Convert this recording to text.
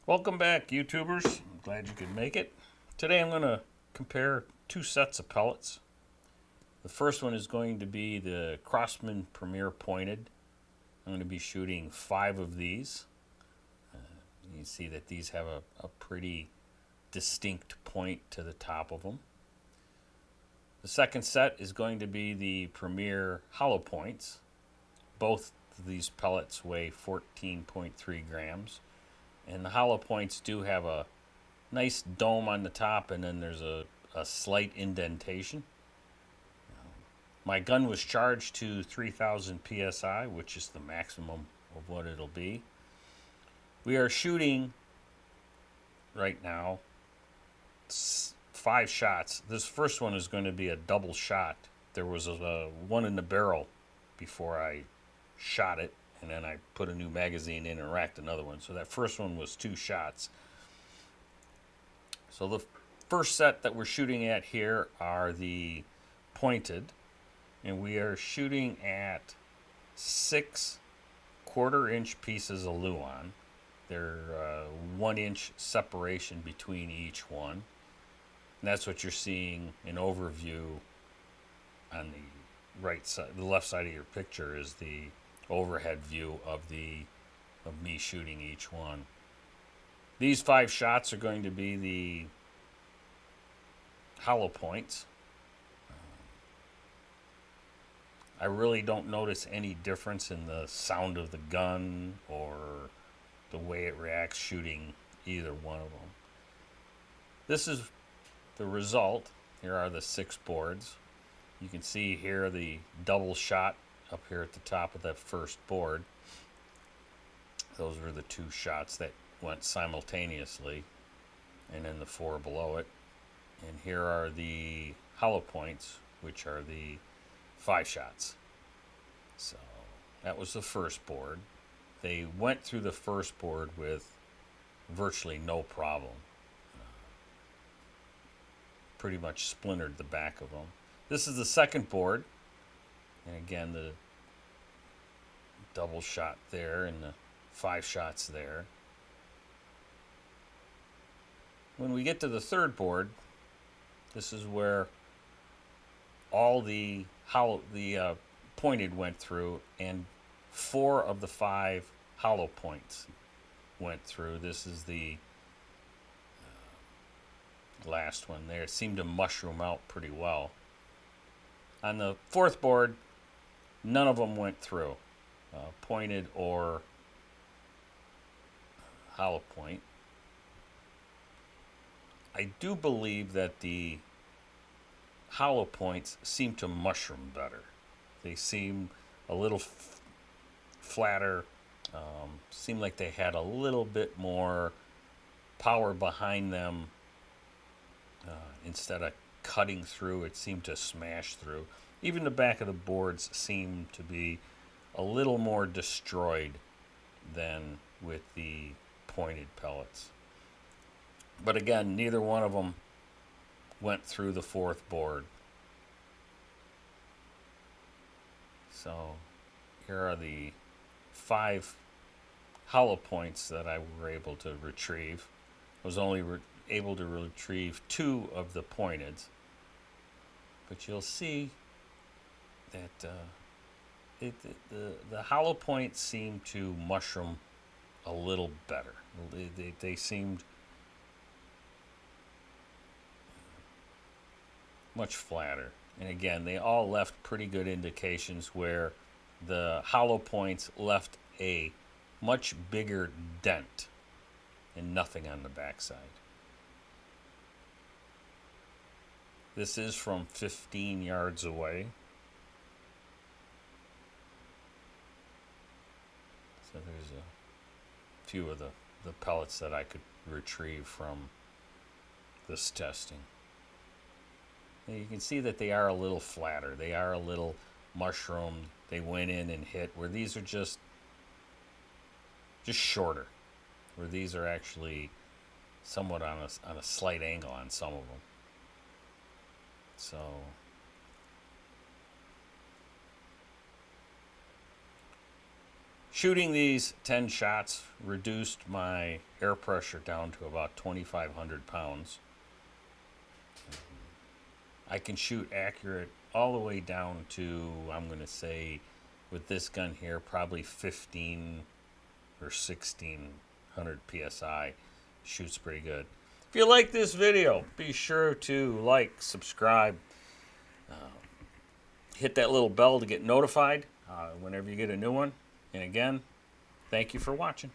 Welcome back, YouTubers. I'm glad you could make it. Today I'm going to compare two sets of pellets. The first one is going to be the Crossman Pointed. I'm going to be shooting 5 of these. You can see that these have a pretty distinct point to the top of them. The second set is going to be the Premier Hollow Points. Both of these pellets weigh 14.3 grams. And the hollow points do have a nice dome on the top, and then there's a slight indentation. My gun was charged to 3,000 psi, which is the maximum of what it'll be. We are shooting right now 5 shots. This first one is going to be a double shot. There was a one in the barrel before I shot it, and then I put a new magazine in and racked another one. So that first one was 2 shots. So the first set that we're shooting at here are the pointed, and we are shooting at 6 1/4-inch pieces of Luan. They're 1-inch separation between each one. And that's what you're seeing in overview on the right side. The left side of your picture is the overhead view of me shooting each one. These 5 shots are going to be the hollow points. I really don't notice any difference in the sound of the gun or the way it reacts shooting either one of them. This is the result. Here are the 6 boards. You can see here the double shot up here at the top of that first board. Those were the 2 shots that went simultaneously, and then the 4 below it. And here are the hollow points, which are the 5 shots. So that was the first board. They went through the first board with virtually no problem. Pretty much splintered the back of them. This is the second board, and again the double shot there and the 5 shots there. When we get to the third board, this is where all the pointed went through, and 4 of the 5 hollow points went through. This is the last one there. It seemed to mushroom out pretty well. On the fourth board, none of them went through, pointed or hollow point. I do believe that the hollow points seem to mushroom better. They seem a little flatter. Seem like they had a little bit more power behind them. Instead of cutting through, it seemed to smash through. Even the back of the boards seemed to be a little more destroyed than with the pointed pellets. But again, neither one of them went through the 4th board. So here are the 5 hollow points that I were able to retrieve. I was only able to retrieve 2 of the pointed, but you'll see that the hollow points seem to mushroom a little better. They seemed much flatter, and again they all left pretty good indications, where the hollow points left a much bigger dent and nothing on the backside. This is from 15 yards away. So there's a few of the pellets that I could retrieve from this testing. And you can see that they are a little flatter. They are a little mushroomed. They went in and hit, where these are just shorter, where these are actually somewhat on a slight angle on some of them. So Shooting these 10 shots reduced my air pressure down to about 2,500 pounds. I can shoot accurate all the way down to, I'm going to say, with this gun here, probably 15 or 1600 psi. Shoots pretty good. If you like this video, be sure to like, subscribe, hit that little bell to get notified whenever you get a new one. And again, thank you for watching.